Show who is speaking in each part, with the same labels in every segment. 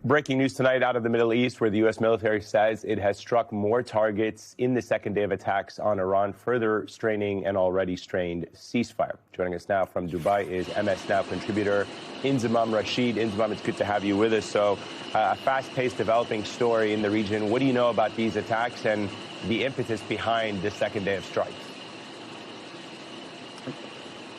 Speaker 1: Breaking news tonight out of the Middle East, where the U.S. military says it has struck more targets in the second day of attacks on Iran, further straining an already strained ceasefire. Joining us now from Dubai is MS Now contributor Inzamam Rashid. Inzamam, it's good to have you with us. So, a fast-paced developing story in the region. What do you know about these attacks and the impetus behind the second day of strikes?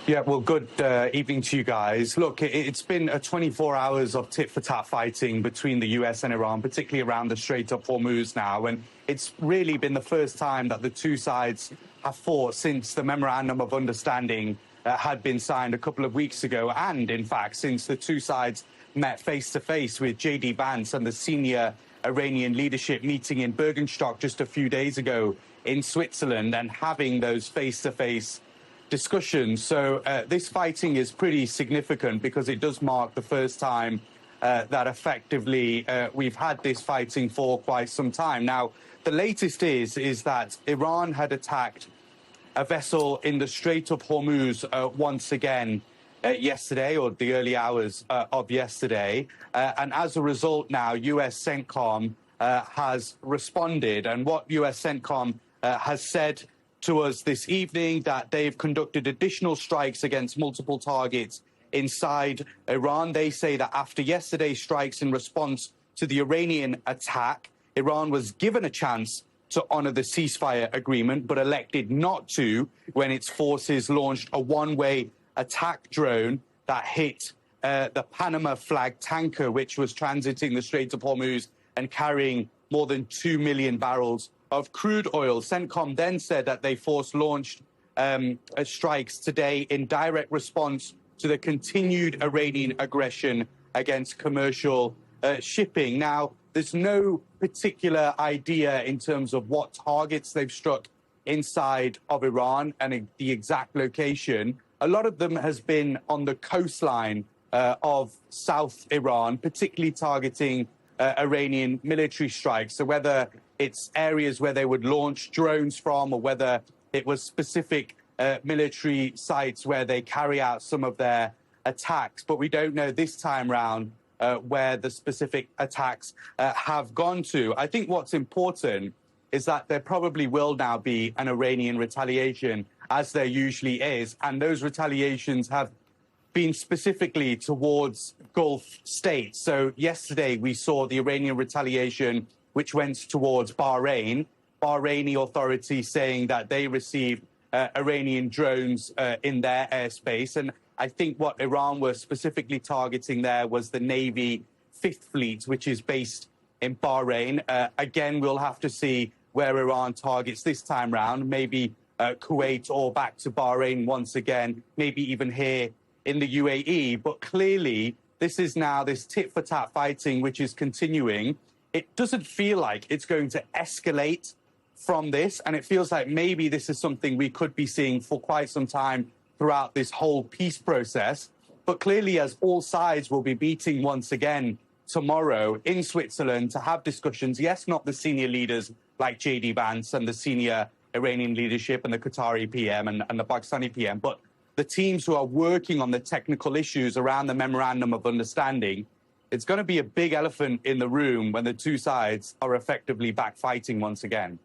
Speaker 2: Yeah, well, good evening to you guys. Look, it's been 24 hours of tit-for-tat fighting between the US and Iran, particularly around the Strait of Hormuz now. And it's really been the first time that the two sides have fought since the Memorandum of Understanding had been signed a couple of weeks ago. And, in fact, since the two sides met face-to-face with J.D. Vance and the senior Iranian leadership meeting in Bergenstock just a few days ago in Switzerland and having those face-to-face discussions. So this fighting is pretty significant because it does mark the first time that effectively we've had this fighting for quite some time. Now, the latest is that Iran had attacked a vessel in the Strait of Hormuz once again yesterday, or the early hours of yesterday. And as a result now, US CENTCOM has responded. And what US CENTCOM has said to us this evening, that they've conducted additional strikes against multiple targets inside Iran. They say that after yesterday's strikes in response to the Iranian attack, Iran was given a chance to honor the ceasefire agreement, but elected not to when its forces launched a one-way attack drone that hit the Panama flag tanker, which was transiting the Strait of Hormuz and carrying more than 2 million barrels of crude oil. CENTCOM then said that they force-launched strikes today in direct response to the continued Iranian aggression against commercial shipping. Now, there's no particular idea in terms of what targets they've struck inside of Iran and the exact location. A lot of them has been on the coastline of South Iran, particularly targeting Iranian military strikes. So whether it's areas where they would launch drones from, or whether it was specific military sites where they carry out some of their attacks. But we don't know this time round where the specific attacks have gone to. I think what's important is that there probably will now be an Iranian retaliation, as there usually is. And those retaliations have been specifically towards Gulf states. So yesterday we saw the Iranian retaliation which went towards Bahrain. Bahraini authorities saying that they received Iranian drones in their airspace. And I think what Iran was specifically targeting there was the Navy Fifth Fleet, which is based in Bahrain. Again, we'll have to see where Iran targets this time round, maybe Kuwait or back to Bahrain once again, maybe even here in the UAE. But clearly, this is now this tit-for-tat fighting which is continuing. It doesn't feel like it's going to escalate from this, and it feels like maybe this is something we could be seeing for quite some time throughout this whole peace process. But clearly, as all sides will be meeting once again tomorrow in Switzerland to have discussions, yes, not the senior leaders like J.D. Vance and the senior Iranian leadership and the Qatari PM and the Pakistani PM, but the teams who are working on the technical issues around the Memorandum of Understanding. It's going to be a big elephant in the room when the two sides are effectively back fighting once again.